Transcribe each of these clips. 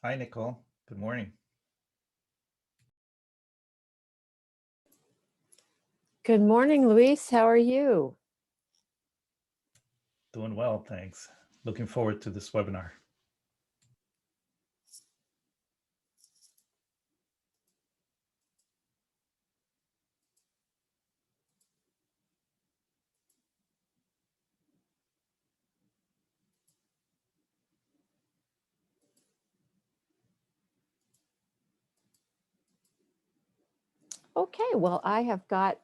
Hi, Nicole. Good morning. Good morning, Luis. How are you? Doing well, thanks. Looking forward to this webinar. Okay, well, I have got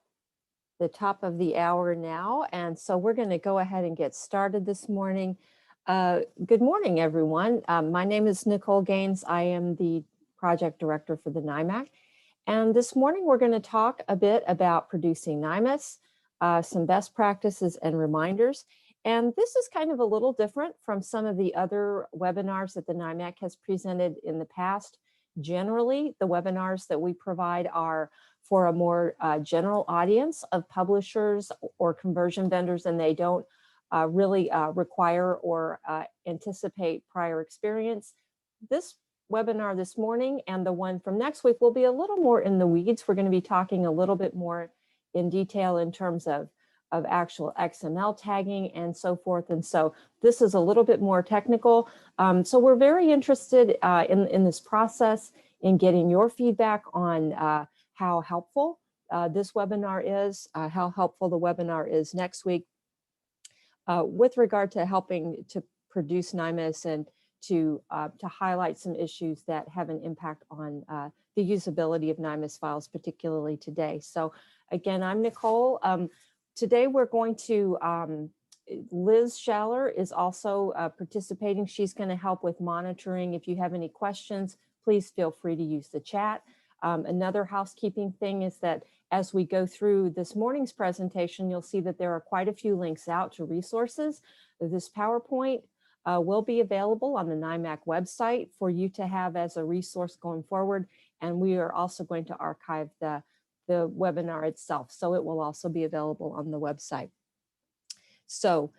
the top of the hour now, and so we're going to go ahead and get started this morning. Good morning, everyone. My name is Nicole Gaines. I am the project director for the NIMAC, and this morning we're going to talk a bit about producing NIMAS, some best practices and reminders. And this is kind of a little different from some of the other webinars that the NIMAC has presented in the past. Generally, the webinars that we provide are for a more general audience of publishers or conversion vendors, and they don't really require or anticipate prior experience. This webinar this morning and the one from next week will be a little more in the weeds. We're going to be talking a little bit more in detail in terms of actual XML tagging and so forth. And so this is a little bit more technical. So we're very interested in this process, in getting your feedback on how helpful this webinar is, how helpful the webinar is next week with regard to helping to produce NIMAS and to highlight some issues that have an impact on the usability of NIMAS files, particularly today. So again, I'm Nicole. Today we're going to, Liz Schaller is also participating. She's going to help with monitoring. If you have any questions, please feel free to use the chat. Another housekeeping thing is that as we go through this morning's presentation, you'll see that there are quite a few links out to resources. This PowerPoint will be available on the NIMAC website for you to have as a resource going forward. And we are also going to archive the webinar itself, so it will also be available on the website. So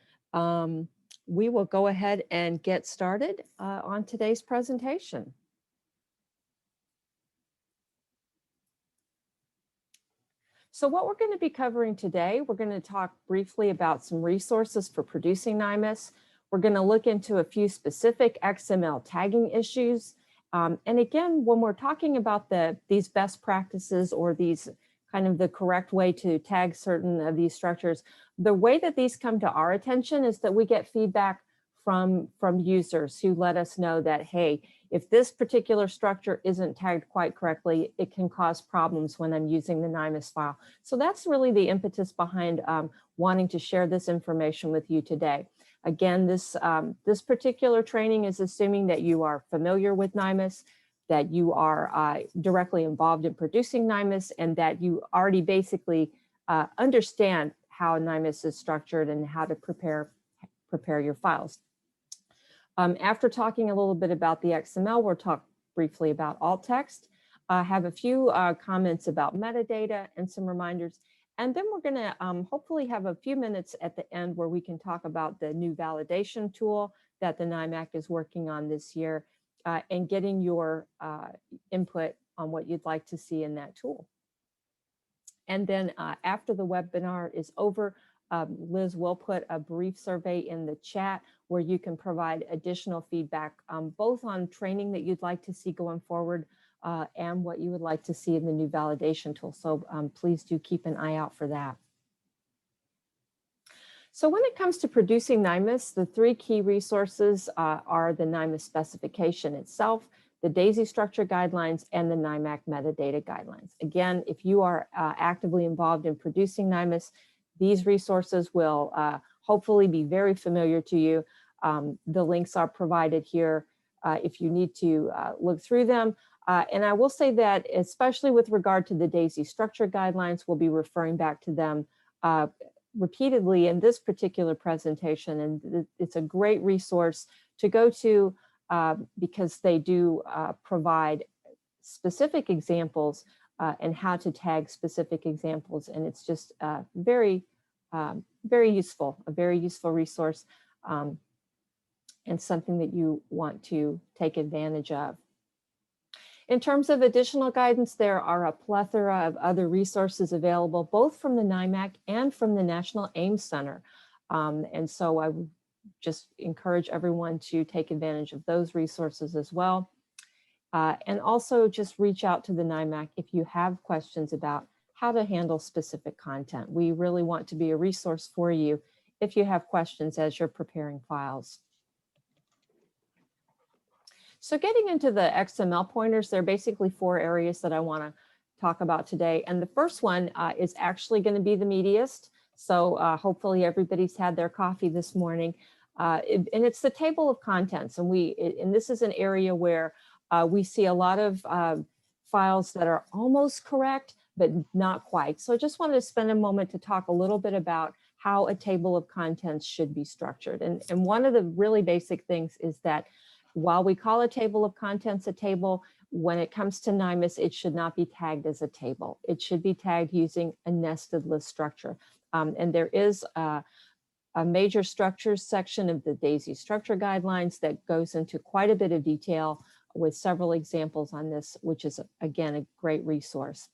we will go ahead and get started on today's presentation. So what we're going to be covering today, we're going to talk briefly about some resources for producing NIMAS. We're going to look into a few specific XML tagging issues. And again, when we're talking about these best practices or these kind of the correct way to tag certain of these structures, the way that these come to our attention is that we get feedback from users who let us know that, hey, if this particular structure isn't tagged quite correctly, it can cause problems when I'm using the NIMAS file. So that's really the impetus behind wanting to share this information with you today. Again, this particular training is assuming that you are familiar with NIMAS, that you are directly involved in producing NIMAS, and that you already basically understand how NIMAS is structured and how to prepare your files. After talking a little bit about the XML, we'll talk briefly about alt text, have a few comments about metadata and some reminders. And then we're going to hopefully have a few minutes at the end where we can talk about the new validation tool that the NIMAC is working on this year and getting your input on what you'd like to see in that tool. And then after the webinar is over, Liz will put a brief survey in the chat where you can provide additional feedback, both on training that you'd like to see going forward and what you would like to see in the new validation tool. So please do keep an eye out for that. So when it comes to producing NIMAS, the three key resources are the NIMAS specification itself, the DAISY structure guidelines, and the NIMAC metadata guidelines. Again, if you are actively involved in producing NIMAS, these resources will hopefully be very familiar to you. The links are provided here if you need to look through them. And I will say that especially with regard to the DAISY structure guidelines, we'll be referring back to them repeatedly in this particular presentation. And it's a great resource to go to because they do provide specific examples and how to tag specific examples. And it's just very useful, a very useful resource and something that you want to take advantage of. In terms of additional guidance, there are a plethora of other resources available, both from the NIMAC and from the National AIMS Center. And so I would just encourage everyone to take advantage of those resources as well. And also just reach out to the NIMAC if you have questions about how to handle specific content. We really want to be a resource for you if you have questions as you're preparing files. So getting into the XML pointers, there are basically 4 areas that I want to talk about today. And the first one is actually going to be the meatiest. So hopefully everybody's had their coffee this morning. And it's the table of contents. And this is an area where we see a lot of files that are almost correct, but not quite. So I just wanted to spend a moment to talk a little bit about how a table of contents should be structured. And one of the really basic things is that while we call a table of contents a table, when it comes to NIMAS, it should not be tagged as a table. It should be tagged using a nested list structure. And there is a major structures section of the DAISY structure guidelines that goes into quite a bit of detail with several examples on this, which is, again, a great resource.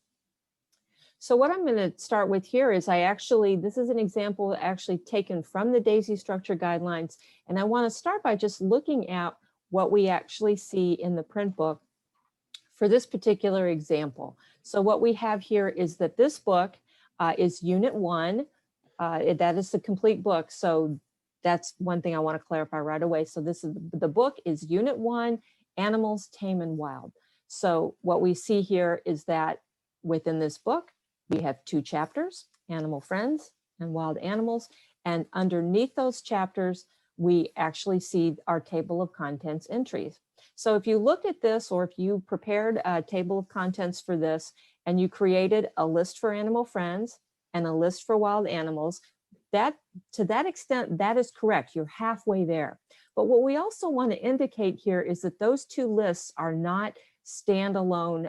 So what I'm going to start with here is this is an example actually taken from the DAISY structure guidelines. And I want to start by just looking at what we actually see in the print book for this particular example. So what we have here is that this book is Unit 1. That is the complete book. So that's one thing I want to clarify right away. So the book is Unit 1, Animals, Tame and Wild. So what we see here is that within this book, we have 2 chapters, Animal Friends and Wild Animals. And underneath those chapters, we actually see our table of contents entries. So if you looked at this, or if you prepared a table of contents for this, and you created a list for Animal Friends and a list for Wild Animals, to that extent, that is correct. You're halfway there. But what we also want to indicate here is that those 2 lists are not standalone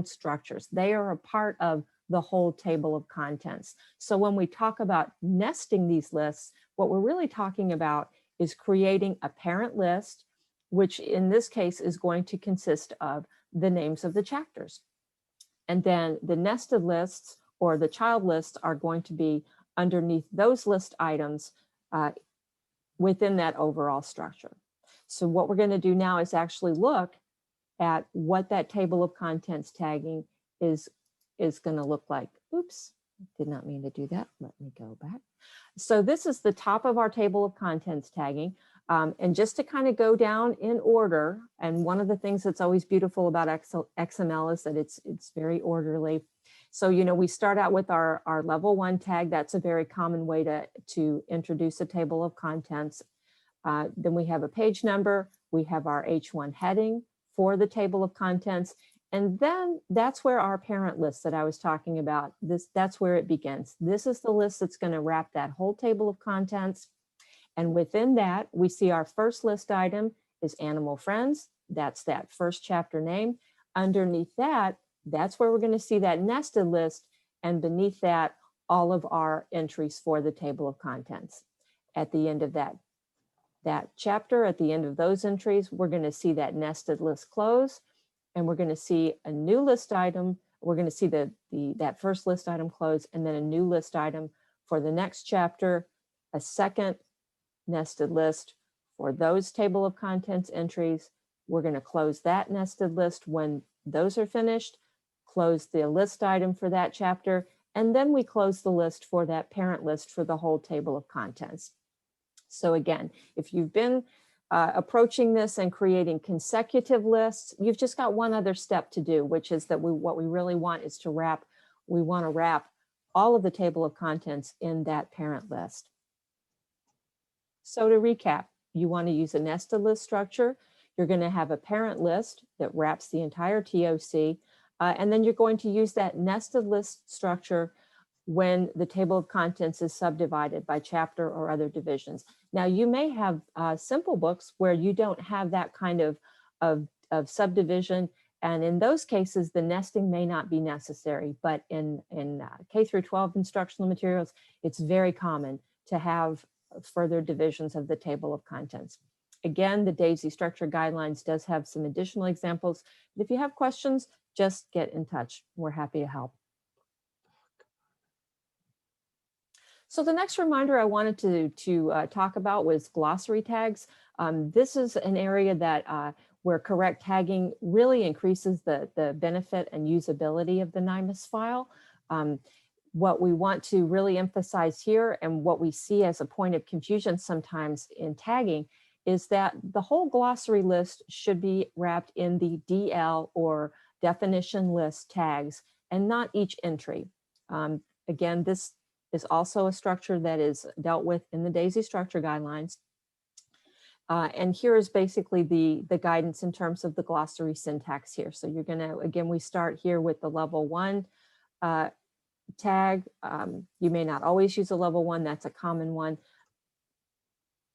structures. They are a part of the whole table of contents. So when we talk about nesting these lists, what we're really talking about is creating a parent list, which in this case is going to consist of the names of the chapters. And then the nested lists or the child lists are going to be underneath those list items within that overall structure. So what we're going to do now is actually look at what that table of contents tagging is going to look like. Oops, did not mean to do that. Let me go back. So this is the top of our table of contents tagging. And just to kind of go down in order, and one of the things that's always beautiful about XML is that it's very orderly. So, we start out with our level 1 tag. That's a very common way to introduce a table of contents. Then we have a page number. We have our H1 heading for the table of contents. And then that's where our parent list that I was talking about, that's where it begins. This is the list that's going to wrap that whole table of contents. And within that, we see our first list item is Animal Friends. That's that first chapter name. Underneath that, that's where we're going to see that nested list. And beneath that, all of our entries for the table of contents. At the end of that chapter, at the end of those entries, we're going to see that nested list close. And we're going to see a new list item. We're going to see that first list item close, and then a new list item for the next chapter, a second nested list for those table of contents entries. We're going to close that nested list when those are finished, close the list item for that chapter, and then we close the list for that parent list for the whole table of contents. So again, if you've been approaching this and creating consecutive lists, you've just got one other step to do, which is that what we really want is to wrap all of the table of contents in that parent list. So to recap, you want to use a nested list structure. You're going to have a parent list that wraps the entire TOC, and then you're going to use that nested list structure when the table of contents is subdivided by chapter or other divisions. Now, you may have simple books where you don't have that kind of subdivision, and in those cases, the nesting may not be necessary. But in K through 12 instructional materials, it's very common to have further divisions of the table of contents. Again, the DAISY structure guidelines does have some additional examples. But if you have questions, just get in touch. We're happy to help. So the next reminder I wanted to talk about was glossary tags. This is an area that where correct tagging really increases the benefit and usability of the NIMAS file. What we want to really emphasize here, and what we see as a point of confusion sometimes in tagging, is that the whole glossary list should be wrapped in the DL or definition list tags and not each entry. Again, this is also a structure that is dealt with in the DAISY structure guidelines. And here is basically the guidance in terms of the glossary syntax here. So you're gonna, again, we start here with the level 1 tag. You may not always use a level 1, that's a common one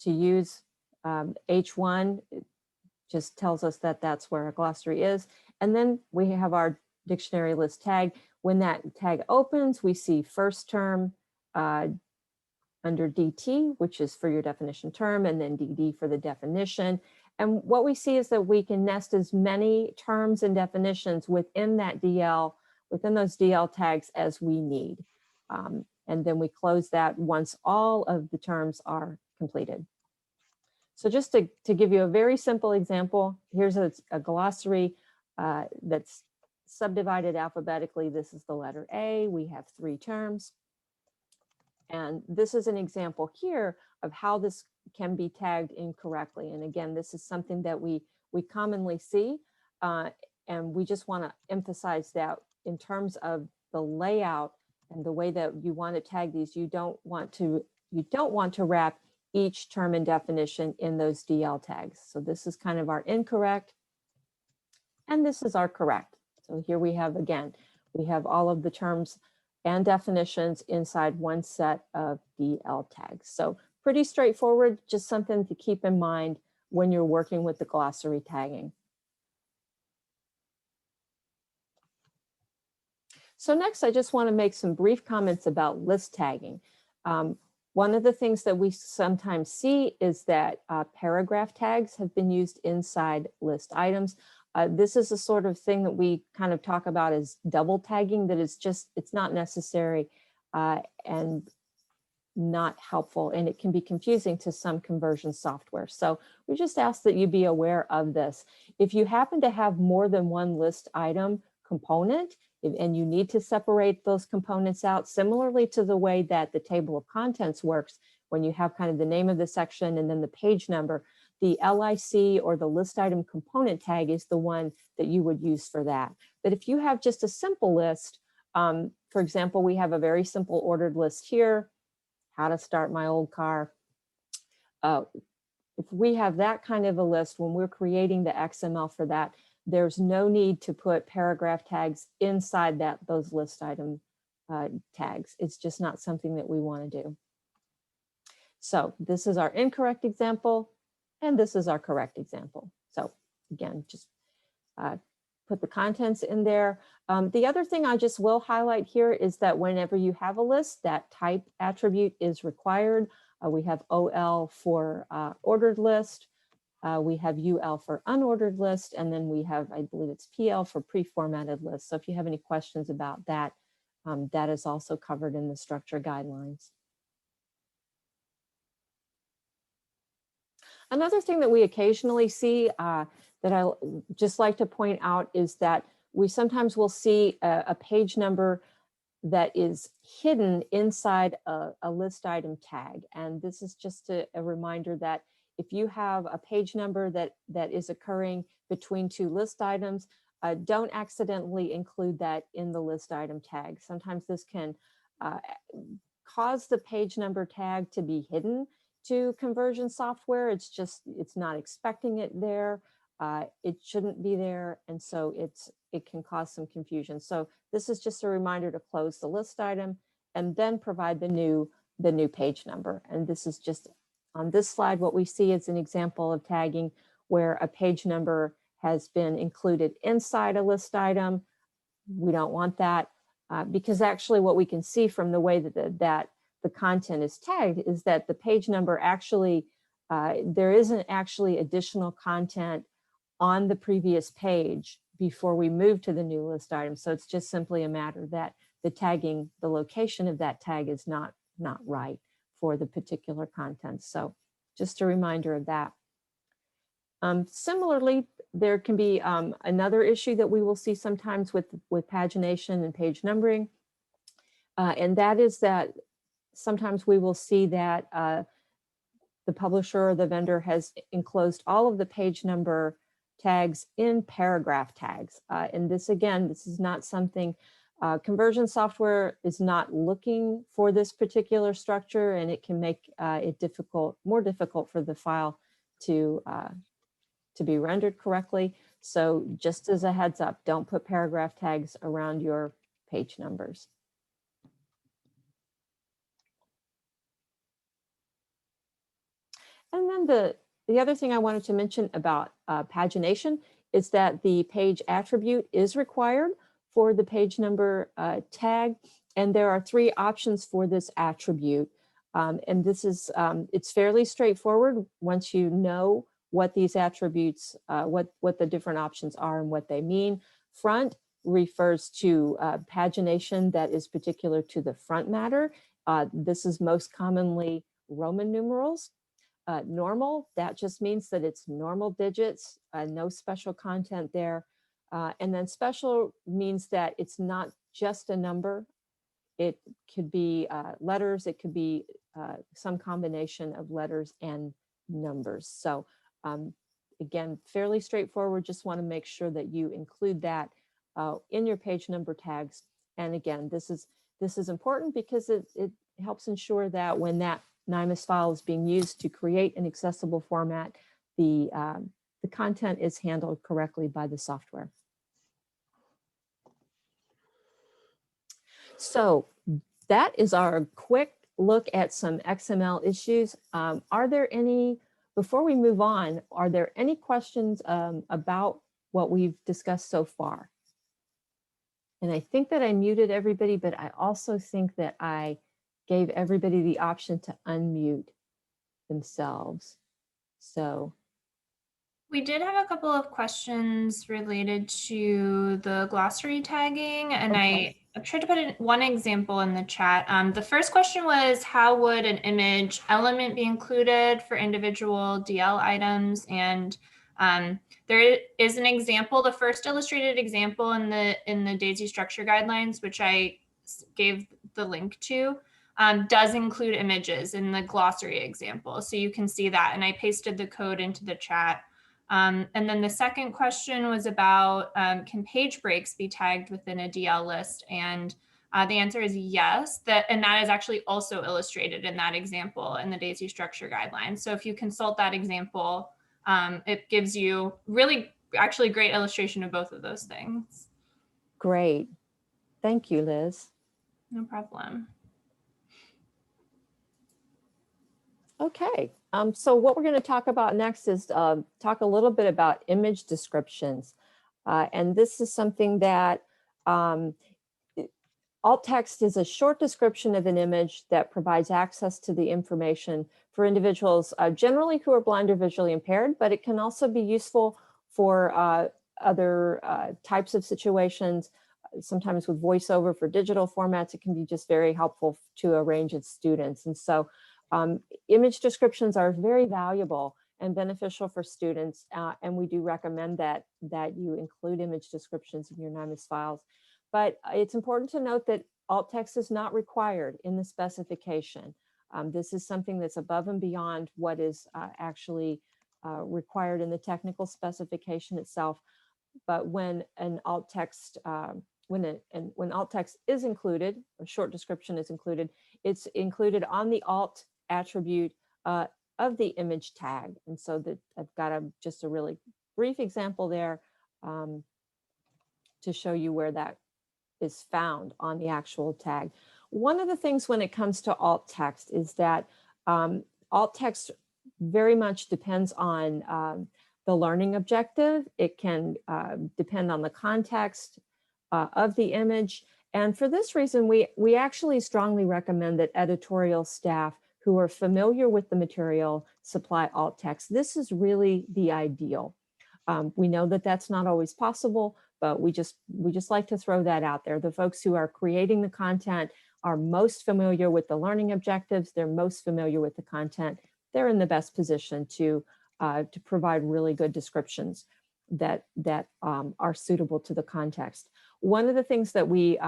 to use. H1 just tells us that that's where a glossary is. And then we have our dictionary list tag. When that tag opens, we see first term under DT, which is for your definition term, and then DD for the definition. And what we see is that we can nest as many terms and definitions within that DL, within those DL tags as we need. And then we close that once all of the terms are completed. So just to give you a very simple example, here's a glossary that's subdivided alphabetically. This is the letter A. We have 3 terms. And this is an example here of how this can be tagged incorrectly. And again, this is something that we commonly see. And we just want to emphasize that in terms of the layout and the way that you want to tag these, you don't want to wrap each term and definition in those DL tags. So this is kind of our incorrect, and this is our correct. So here we have, again, we have all of the terms and definitions inside one set of DL tags. So pretty straightforward, just something to keep in mind when you're working with the glossary tagging. So next, I just want to make some brief comments about list tagging. One of the things that we sometimes see is that paragraph tags have been used inside list items. This is a sort of thing that we kind of talk about as double tagging, that is just, it's not necessary and not helpful, and it can be confusing to some conversion software. So we just ask that you be aware of this. If you happen to have more than one list item component, and you need to separate those components out, similarly to the way that the table of contents works, when you have kind of the name of the section and then the page number, the LIC or the list item component tag is the one that you would use for that. But if you have just a simple list, for example, we have a very simple ordered list here, how to start my old car. If we have that kind of a list, when we're creating the XML for that, there's no need to put paragraph tags inside those list item tags. It's just not something that we want to do. So this is our incorrect example, and this is our correct example. So again, just put the contents in there. The other thing I just will highlight here is that whenever you have a list, that type attribute is required. We have OL for ordered list. We have UL for unordered list, and then we have, I believe it's PL for pre-formatted list. So if you have any questions about that, that is also covered in the structure guidelines. Another thing that we occasionally see that I just like to point out is that we sometimes will see a page number that is hidden inside a list item tag. And this is just a reminder that if you have a page number that is occurring between 2 list items, don't accidentally include that in the list item tag. Sometimes this can cause the page number tag to be hidden to conversion software. It's not expecting it there. It shouldn't be there. And so it can cause some confusion. So this is just a reminder to close the list item and then provide the new page number. And this is just on this slide, what we see is an example of tagging where a page number has been included inside a list item. We don't want that because actually what we can see from the way that the content is tagged is that the page number actually there isn't actually additional content on the previous page before we move to the new list item. So it's just simply a matter that the tagging, the location of that tag is not right for the particular content. So just a reminder of that. Similarly, there can be another issue that we will see sometimes with pagination and page numbering. And that is that sometimes we will see that the publisher or the vendor has enclosed all of the page number tags in paragraph tags. And this, again, this is not something, conversion software is not looking for this particular structure, and it can make it more difficult for the file to be rendered correctly. So just as a heads up, don't put paragraph tags around your page numbers. And then the other thing I wanted to mention about pagination is that the page attribute is required for the page number tag. And there are 3 options for this attribute. And this is, it's fairly straightforward once you know what these attributes, what the different options are and what they mean. Front refers to pagination that is particular to the front matter. This is most commonly Roman numerals. Normal, that just means that it's normal digits, no special content there. And then special means that it's not just a number. It could be letters, it could be some combination of letters and numbers. So again, fairly straightforward, just want to make sure that you include that in your page number tags. And again, this is important because it helps ensure that when that NIMAS file is being used to create an accessible format, the content is handled correctly by the software. So that is our quick look at some XML issues. Are there any, before we move on, are there any questions about what we've discussed so far? And I think that I muted everybody, but I also think that I gave everybody the option to unmute themselves. So we did have a couple of questions related to the glossary tagging, and okay. I've tried to put one example in the chat. The first question was, how would an image element be included for individual DL items? And there is an example, the first illustrated example in the DAISY structure guidelines, which I gave the link to. Does include images in the glossary example. So you can see that, and I pasted the code into the chat. And then the second question was about, can page breaks be tagged within a DL list? And the answer is yes, and that is actually also illustrated in that example in the DAISY structure guidelines. So if you consult that example, it gives you really actually great illustration of both of those things. Great. Thank you, Liz. No problem. Okay, so what we're going to talk about next is talk a little bit about image descriptions. And this is something that alt text is a short description of an image that provides access to the information for individuals generally who are blind or visually impaired, but it can also be useful for other types of situations. Sometimes with voiceover for digital formats, it can be just very helpful to a range of students. And so image descriptions are very valuable and beneficial for students, and we do recommend that you include image descriptions in your NIMAS files. But it's important to note that alt text is not required in the specification. This is something that's above and beyond what is actually required in the technical specification itself. But when an alt text when alt text is included, a short description is included, it's included on the alt attribute of the image tag. And so that I've got just a really brief example there to show you where that is found on the actual tag. One of the things when it comes to alt text is that alt text very much depends on the learning objective. It can depend on the context of the image. And for this reason, we actually strongly recommend that editorial staff who are familiar with the material supply alt text. This is really the ideal. We know that that's not always possible, but we just like to throw that out there. The folks who are creating the content are most familiar with the learning objectives. They're most familiar with the content. They're in the best position to provide really good descriptions that are suitable to the context. One of the things that we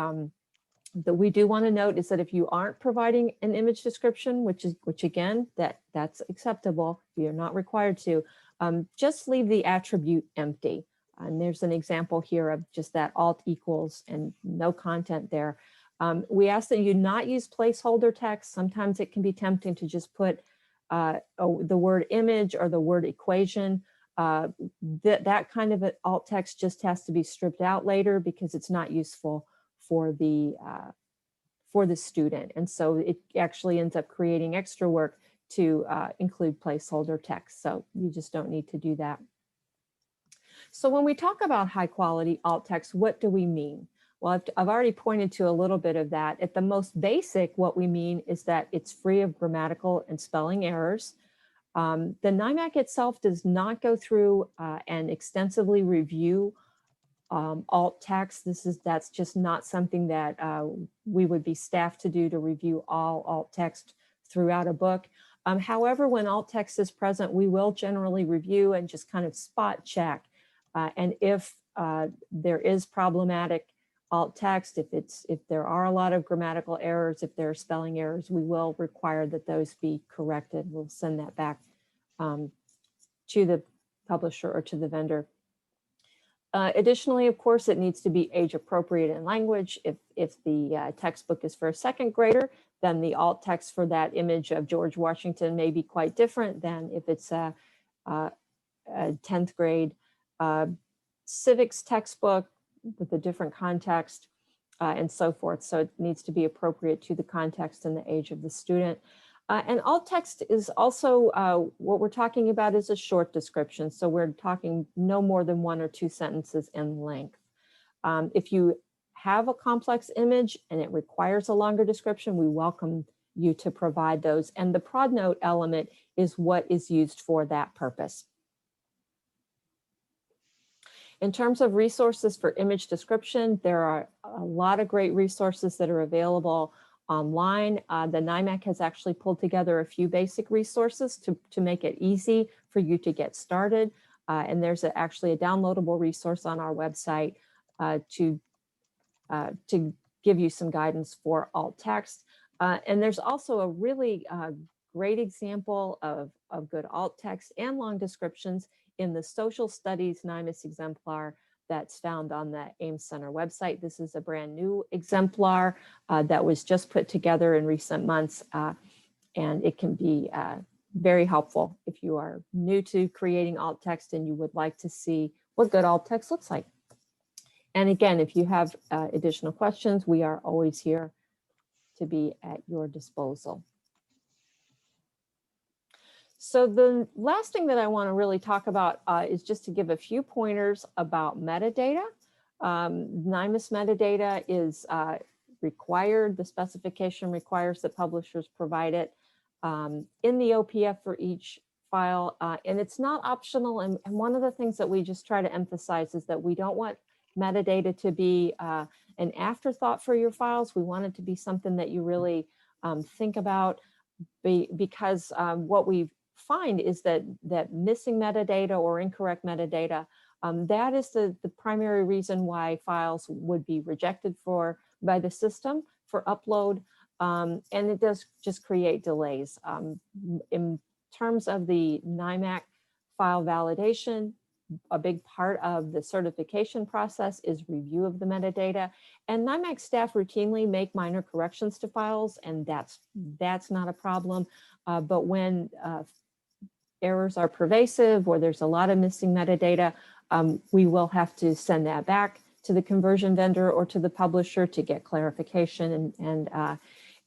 do want to note is that if you aren't providing an image description, which again, that's acceptable, you're not required to, just leave the attribute empty. And there's an example here of just that alt equals and no content there. We ask that you not use placeholder text. Sometimes it can be tempting to just put the word image or the word equation. That kind of alt text just has to be stripped out later because it's not useful for the student. And so it actually ends up creating extra work to include placeholder text. So you just don't need to do that. So when we talk about high quality alt text, what do we mean? Well, I've already pointed to a little bit of that. At the most basic, what we mean is that it's free of grammatical and spelling errors. The NIMAC itself does not go through and extensively review alt text. That's just not something that we would be staffed to do, to review all alt text throughout a book. However, when alt text is present, we will generally review and just kind of spot check. And if there is problematic alt text, if there are a lot of grammatical errors, if there are spelling errors, we will require that those be corrected. We'll send that back to the publisher or to the vendor. Additionally, of course, it needs to be age appropriate in language. If the textbook is for a second grader, then the alt text for that image of George Washington may be quite different than if it's a 10th grade civics textbook with a different context and so forth. So it needs to be appropriate to the context and the age of the student. And alt text is also, what we're talking about is a short description. So we're talking no more than 1 or 2 sentences in length. If you have a complex image and it requires a longer description, we welcome you to provide those. And the prod note element is what is used for that purpose. In terms of resources for image description, there are a lot of great resources that are available online. The NIMAC has actually pulled together a few basic resources to make it easy for you to get started. And there's actually a downloadable resource on our website to give you some guidance for alt text. And there's also a really great example of good alt text and long descriptions in the Social Studies NIMAS exemplar that's found on the Ames Center website. This is a brand new exemplar that was just put together in recent months, and it can be very helpful if you are new to creating alt text and you would like to see what good alt text looks like. And again, if you have additional questions, we are always here to be at your disposal. So the last thing that I want to really talk about is just to give a few pointers about metadata. NIMAS metadata is required. The specification requires that publishers provide it in the OPF for each file, and it's not optional. And one of the things that we just try to emphasize is that we don't want metadata to be an afterthought for your files. We want it to be something that you really think about, because what we find is that missing metadata or incorrect metadata, that is the primary reason why files would be rejected by the system for upload, and it does just create delays. In terms of the NIMAC file validation, a big part of the certification process is review of the metadata, and NIMAC staff routinely make minor corrections to files, and that's not a problem. But when errors are pervasive or there's a lot of missing metadata, we will have to send that back to the conversion vendor or to the publisher to get clarification,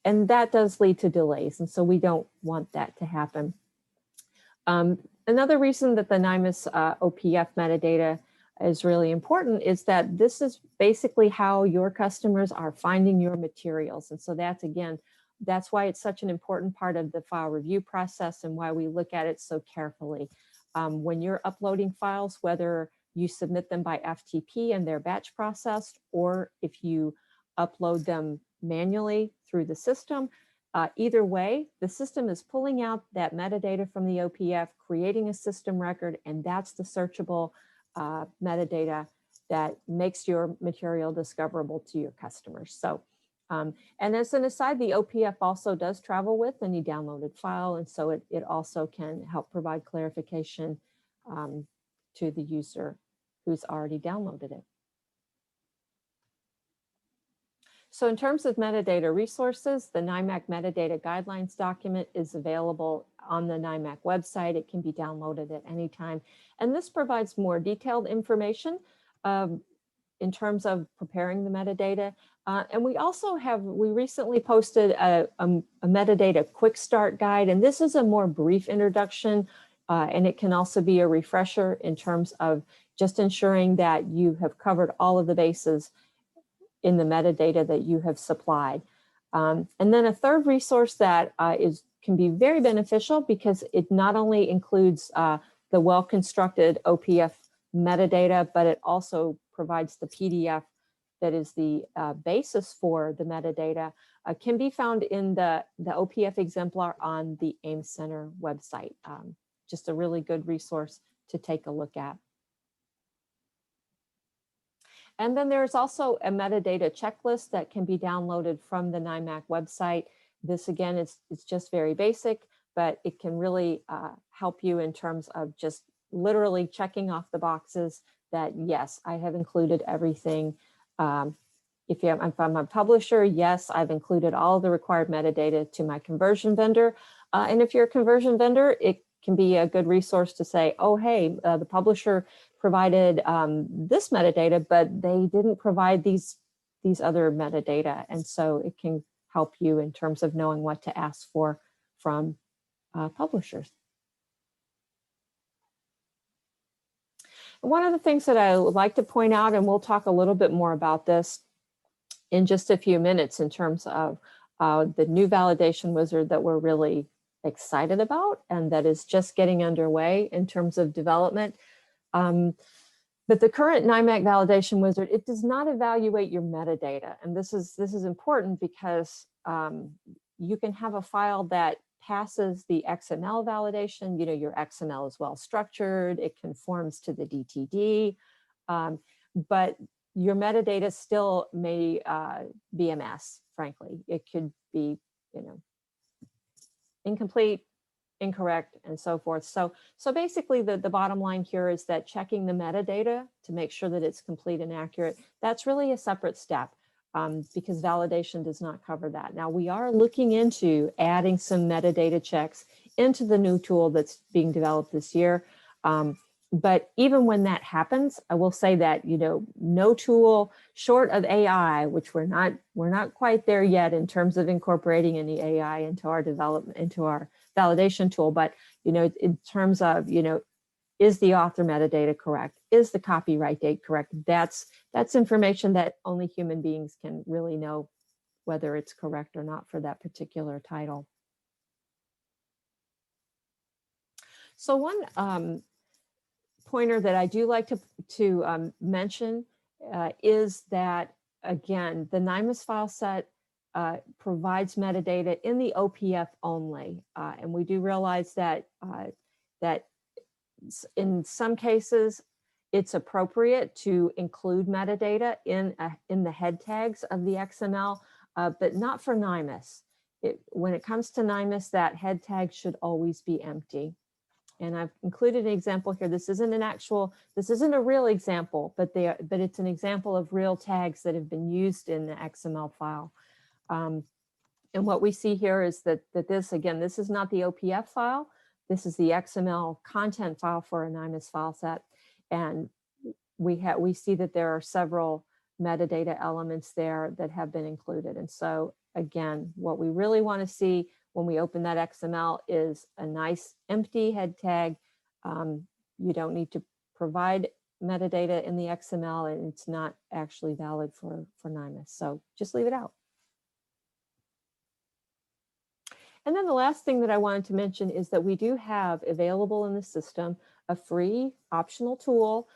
and that does lead to delays, and so we don't want that to happen. Another reason that the NIMAS OPF metadata is really important is that this is basically how your customers are finding your materials. And so that's, again, That's why it's such an important part of the file review process and why we look at it so carefully. When you're uploading files, whether you submit them by FTP and they're batch processed, or if you upload them manually through the system, either way, the system is pulling out that metadata from the OPF, creating a system record, and that's the searchable metadata that makes your material discoverable to your customers. So, and as an aside, the OPF also does travel with any downloaded file, and so it also can help provide clarification to the user who's already downloaded it. So in terms of metadata resources, the NIMAC metadata guidelines document is available on the NIMAC website. It can be downloaded at any time. And this provides more detailed information in terms of preparing the metadata. And we also we recently posted a metadata quick start guide, and this is a more brief introduction, and it can also be a refresher in terms of just ensuring that you have covered all of the bases in the metadata that you have supplied. And then a third resource that can be very beneficial because it not only includes the well-constructed OPF metadata, but it also provides the PDF that is the basis for the metadata, can be found in the OPF exemplar on the AIMS Center website. Just a really good resource to take a look at. And then there's also a metadata checklist that can be downloaded from the NIMAC website. This again, it's just very basic, but it can really help you in terms of just literally checking off the boxes that, yes, I have included everything. If I'm a publisher, yes, I've included all the required metadata to my conversion vendor. And if you're a conversion vendor, it can be a good resource to say, oh, hey, the publisher provided this metadata, but they didn't provide these other metadata. And so it can help you in terms of knowing what to ask for from publishers. One of the things that I would like to point out, and we'll talk a little bit more about this in just a few minutes in terms of the new validation wizard that we're really excited about and that is just getting underway in terms of development. But the current NIMAC validation wizard, it does not evaluate your metadata. And this is important because you can have a file that passes the XML validation. You know, your XML is well structured, it conforms to the DTD, but your metadata still may be a mess, frankly. It could be, you know, incomplete, incorrect, and so forth. So basically the bottom line here is that checking the metadata to make sure that it's complete and accurate, that's really a separate step because validation does not cover that. Now we are looking into adding some metadata checks into the new tool that's being developed this year. But even when that happens, I will say that, you know, no tool short of AI, which we're not quite there yet in terms of incorporating any AI into our development, into our validation tool. But, you know, in terms of, you know, is the author metadata correct? Is the copyright date correct? That's information that only human beings can really know whether it's correct or not for that particular title. So one pointer that I do like to mention is that, again, the NIMAS file set provides metadata in the OPF only. And we do realize that, that in some cases, it's appropriate to include metadata in the head tags of the XML, but not for NIMAS. When it comes to NIMAS, that head tag should always be empty. And I've included an example here. This isn't a real example, but it's an example of real tags that have been used in the XML file. And what we see here is that this is not the OPF file. This is the XML content file for a NIMAS file set. And we see that there are several metadata elements there that have been included. And so again, what we really want to see when we open that XML is a nice empty head tag. You don't need to provide metadata in the XML, and it's not actually valid for NIMAS. So just leave it out. And then the last thing that I wanted to mention is that we do have available in the system a free optional tool.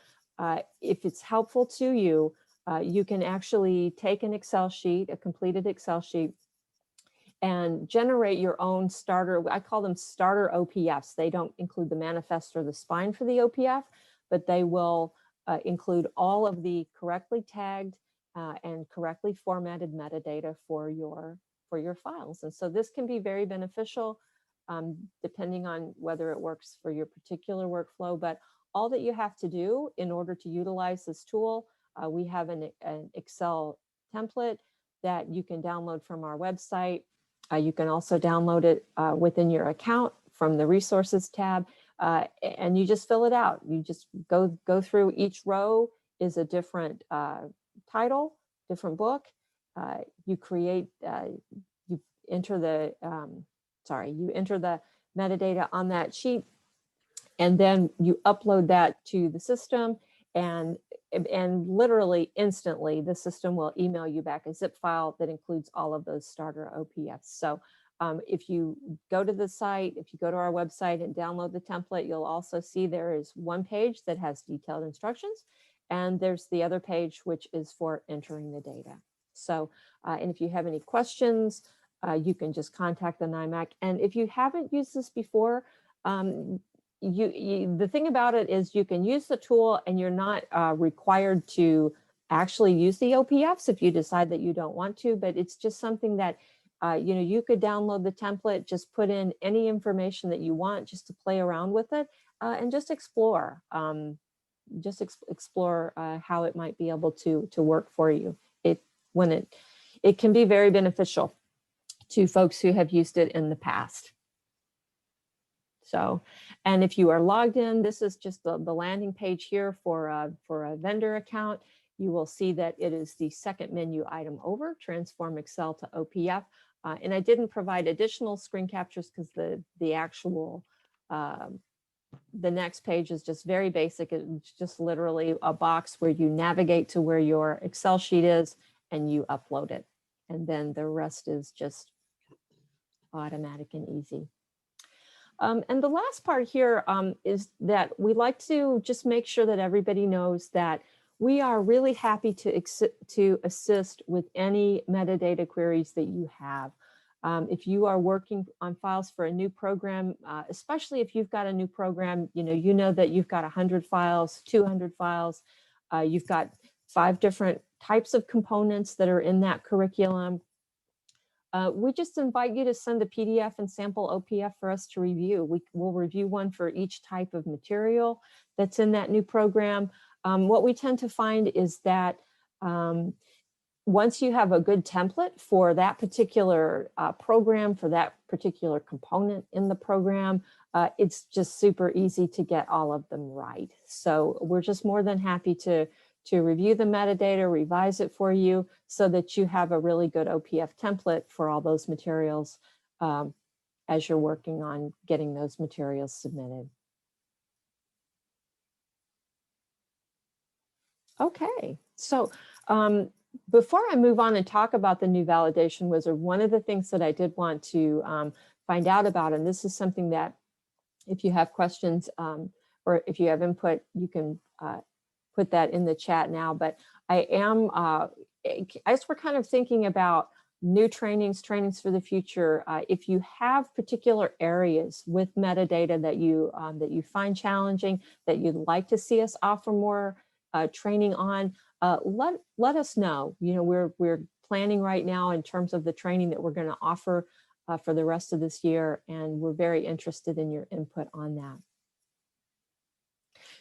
If it's helpful to you, you can actually take an Excel sheet, a completed Excel sheet, and generate your own starter. I call them starter OPFs. They don't include the manifest or the spine for the OPF, but they will include all of the correctly tagged and correctly formatted metadata for your files. And so this can be very beneficial depending on whether it works for your particular workflow. But all that you have to do in order to utilize this tool, we have an Excel template that you can download from our website. You can also download it within your account from the resources tab, and you just fill it out. You just go through. Each row is a different title, different book. You create, you enter the, you enter the metadata on that sheet, and then you upload that to the system, and literally instantly the system will email you back a zip file that includes all of those starter OPFs. So if you go to the site, if you go to our website and download the template, you'll also see there is one page that has detailed instructions, and there's the other page which is for entering the data. So and if you have any questions, you can just contact the NIMAC. And if you haven't used this before, the thing about it is you can use the tool and you're not required to actually use the OPFs if you decide that you don't want to, but it's just something that you could download the template, just put in any information that you want just to play around with it and just explore how it might be able to work for you. It can be very beneficial to folks who have used it in the past. So, and if you are logged in, this is just the landing page here for a vendor account. You will see that it is the second menu item over, transform Excel to OPF. And I didn't provide additional screen captures because the actual, the next page is just very basic. It's just literally a box where you navigate to where your Excel sheet is and you upload it. And then the rest is just automatic and easy. And the last part here is that we like to just make sure that everybody knows that we are really happy to assist with any metadata queries that you have. If you are working on files for a new program, especially if you've got a new program, you know that you've got 100 files, 200 files, you've got 5 different types of components that are in that curriculum. We just invite you to send a PDF and sample OPF for us to review. We'll review one for each type of material that's in that new program. What we tend to find is that once you have a good template for that particular program, for that particular component in the program, it's just super easy to get all of them right. So we're just more than happy to review the metadata, revise it for you so that you have a really good OPF template for all those materials as you're working on getting those materials submitted. Okay, so before I move on and talk about the new validation wizard, one of the things that I did want to find out about, and this is something that if you have questions or if you have input, you can put that in the chat now, but I am, as we're kind of thinking about new trainings for the future, if you have particular areas with metadata that you find challenging, that you'd like to see us offer more training on, let us know. We're planning right now in terms of the training that we're going to offer for the rest of this year, and we're very interested in your input on that.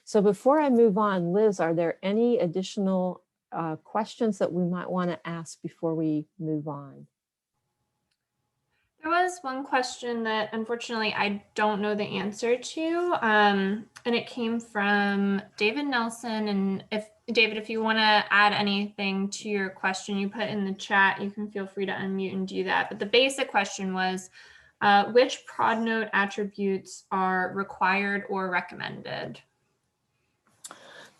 So before I move on, Liz, are there any additional questions that we might want to ask before we move on? There was one question that unfortunately I don't know the answer to, and it came from David Nelson. And David, if you want to add anything to your question you put in the chat, you can feel free to unmute and do that. But the basic question was, which prod note attributes are required or recommended?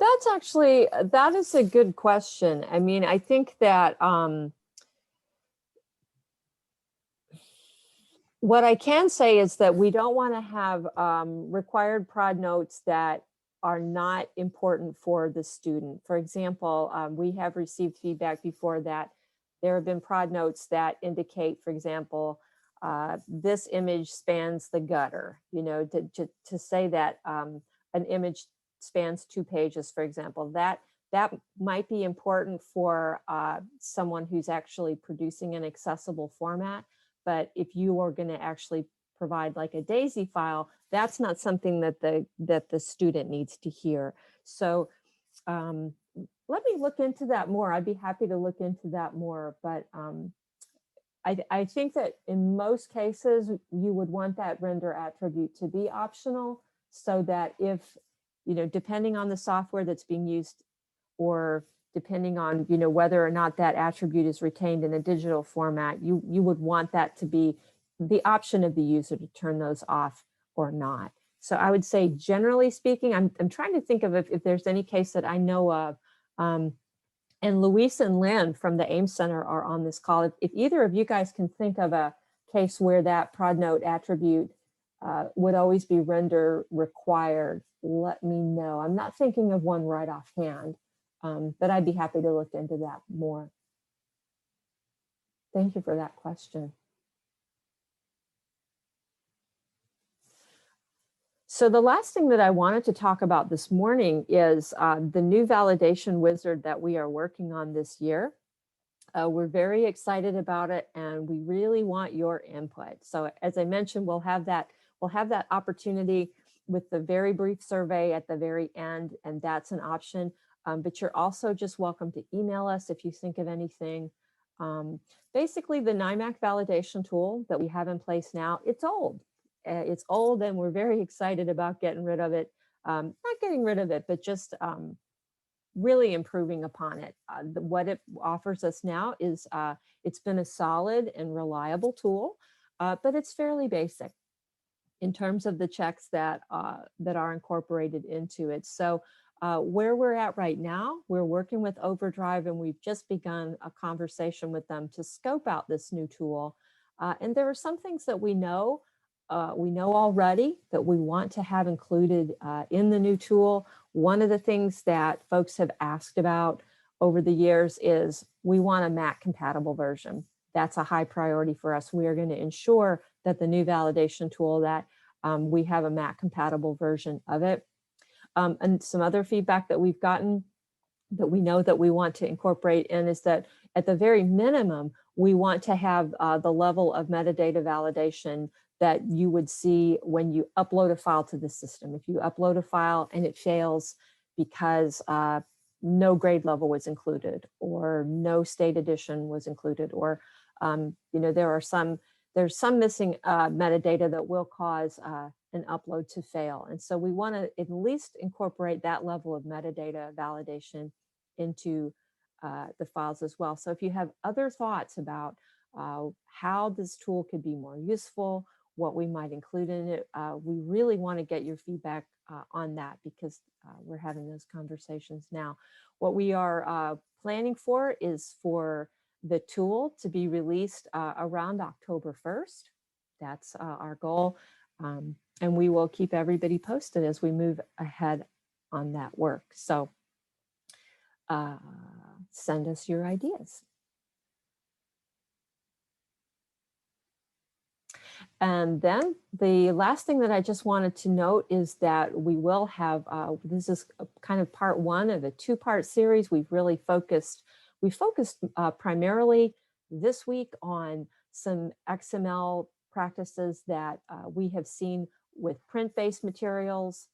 That is a good question. I mean, I think that What I can say is that we don't want to have required prod notes that are not important for the student. For example, we have received feedback before that there have been prod notes that indicate, for example, this image spans the gutter, you know, to say that an image spans 2 pages, for example, that might be important for someone who's actually producing an accessible format. But if you are going to actually provide like a DAISY file, that's not something that the student needs to hear. So let me look into that more. I'd be happy to look into that more. But I think that in most cases, you would want that render attribute to be optional so that if, you know, depending on the software that's being used or depending on, you know, whether or not that attribute is retained in a digital format, you would want that to be the option of the user to turn those off or not. So I would say, generally speaking, I'm trying to think of if there's any case that I know of. And Luis and Lynn from the AIM Center are on this call. If either of you guys can think of a case where that prod note attribute would always be render required, let me know. I'm not thinking of one right offhand, but I'd be happy to look into that more. Thank you for that question. So the last thing that I wanted to talk about this morning is the new validation wizard that we are working on this year. We're very excited about it, and we really want your input. So as I mentioned, we'll have that opportunity with the very brief survey at the very end, and that's an option. But you're also just welcome to email us if you think of anything. Basically, the NIMAS validation tool that we have in place now, it's old. It's old, and we're very excited about getting rid of it. Not getting rid of it, but just really improving upon it. What it offers us now is it's been a solid and reliable tool, but it's fairly basic in terms of the checks that are incorporated into it. So where we're at right now, we're working with Overdrive, and we've just begun a conversation with them to scope out this new tool. And there are some things that we know already that we want to have included in the new tool. One of the things that folks have asked about over the years is we want a Mac compatible version. That's a high priority for us. We are going to ensure that the new validation tool that we have a Mac compatible version of it. And some other feedback that we've gotten that we know that we want to incorporate in is that at the very minimum, we want to have the level of metadata validation that you would see when you upload a file to the system. If you upload a file and it fails because no grade level was included, or no state edition was included, or you know, there's some missing metadata that will cause an upload to fail. And so we want to at least incorporate that level of metadata validation into the files as well. So if you have other thoughts about how this tool could be more useful, what we might include in it, we really want to get your feedback on that, because we're having those conversations now. What we are planning for is for the tool to be released around October 1st. That's our goal. And we will keep everybody posted as we move ahead on that work. So send us your ideas. And then the last thing that I just wanted to note is that we will have, this is kind of part one of a two-part series. We focused primarily this week on some XML practices that we have seen with print-based materials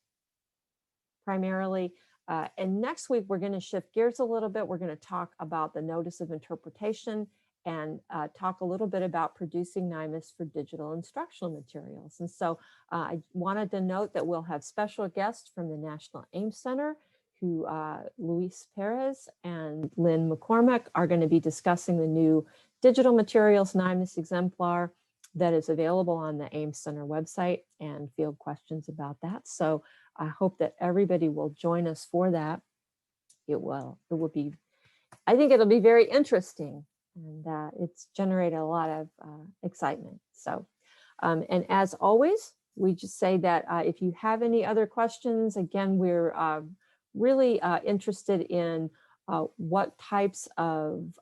primarily. And next week, we're going to shift gears a little bit. We're going to talk about the notice of interpretation and talk a little bit about producing NIMAS for digital instructional materials. And so I wanted to note that we'll have special guests from the National AIM Center, who Luis Perez and Lynn McCormick are going to be discussing the new digital materials NIMAS exemplar that is available on the AIM Center website, and field questions about that. So I hope that everybody will join us for that. It will be, I think it'll be very interesting, and it's generated a lot of excitement. So And as always, we just say that if you have any other questions, again, we're really interested in what types of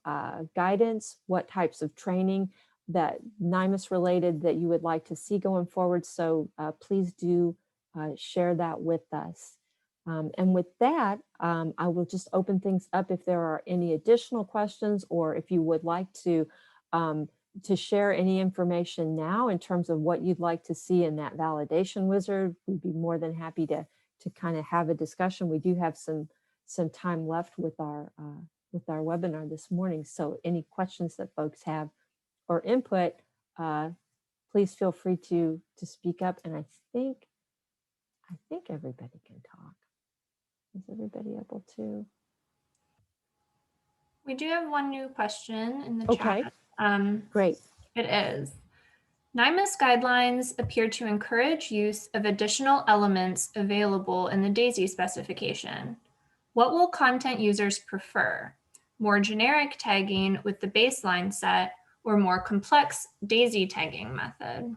guidance, what types of training that NIMAS related that you would like to see going forward. So please do share that with us. And with that, I will just open things up if there are any additional questions, or if you would like to share any information now in terms of what you'd like to see in that validation wizard. We'd be more than happy to kind of have a discussion. We do have some time left with our webinar this morning. So any questions that folks have or input, please feel free to speak up. And I think everybody can talk. Is everybody able to? We do have one new question in the Okay. chat. Great. It is, NIMAS guidelines appear to encourage use of additional elements available in the DAISY specification. What will content users prefer? More generic tagging with the baseline set, or more complex DAISY tagging method?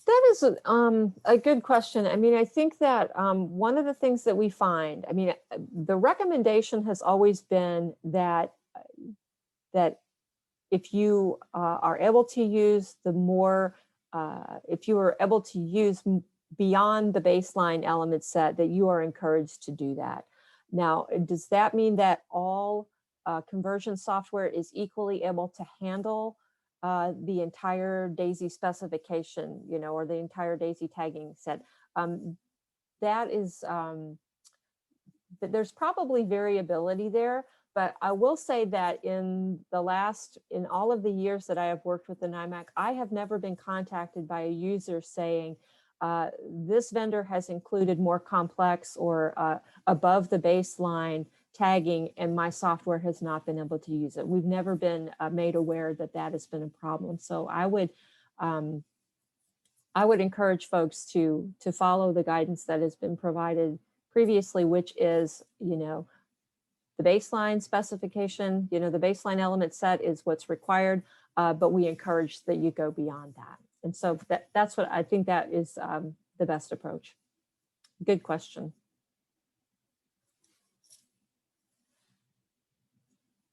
That is a good question. I mean, I think that one of the things that we find, I mean, the recommendation has always been that if you are able to use if you are able to use beyond the baseline element set, that you are encouraged to do that. Now, does that mean that all conversion software is equally able to handle the entire DAISY specification, or the entire DAISY tagging set? That is, there's probably variability there, but I will say that in all of the years that I have worked with the NIMAC, I have never been contacted by a user saying, this vendor has included more complex or above the baseline tagging, and my software has not been able to use it. We've never been made aware that that has been a problem. So I would encourage folks to follow the guidance that has been provided previously, which is, the baseline specification, the baseline element set is what's required, but we encourage that you go beyond that. And so that's what I think that is the best approach. Good question.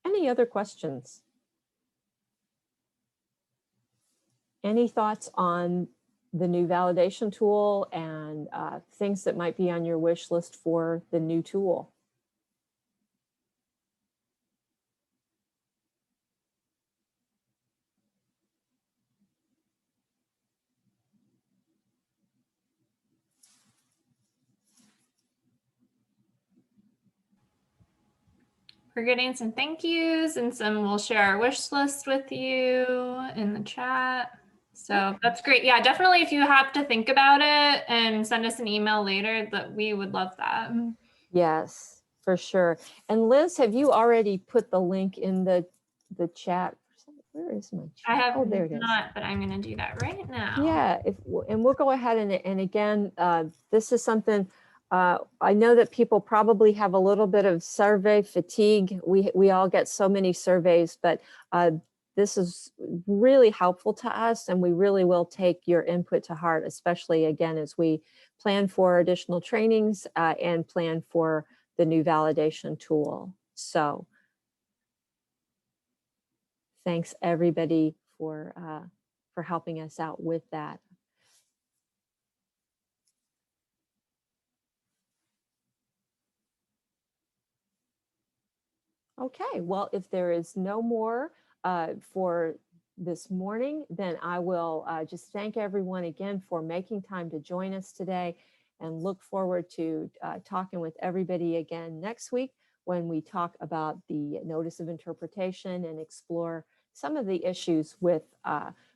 Any other questions? Any thoughts on the new validation tool and things that might be on your wish list for the new tool? We're getting some thank yous, and we'll share our wish list with you in the chat. So that's great. Yeah, definitely. If you have to think about it and send us an email later, that we would love that. Yes, for sure. And Liz, have you already put the link in the chat? Where is my chat? I have there it is. not, but I'm going to do that right now. Yeah, and we'll go ahead and again, this is something I know that people probably have a little bit of survey fatigue. We all get so many surveys, but this is really helpful to us, and we really will take your input to heart, especially again as we plan for additional trainings and plan for the new validation tool. So thanks everybody for helping us out with that. Okay, well, if there is no more for this morning, then I will just thank everyone again for making time to join us today, and look forward to talking with everybody again next week when we talk about the notice of interpretation and explore some of the issues with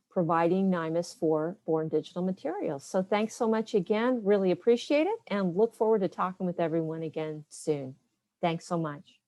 providing NIMAS for born digital materials. So thanks so much again, really appreciate it, and look forward to talking with everyone again soon. Thanks so much.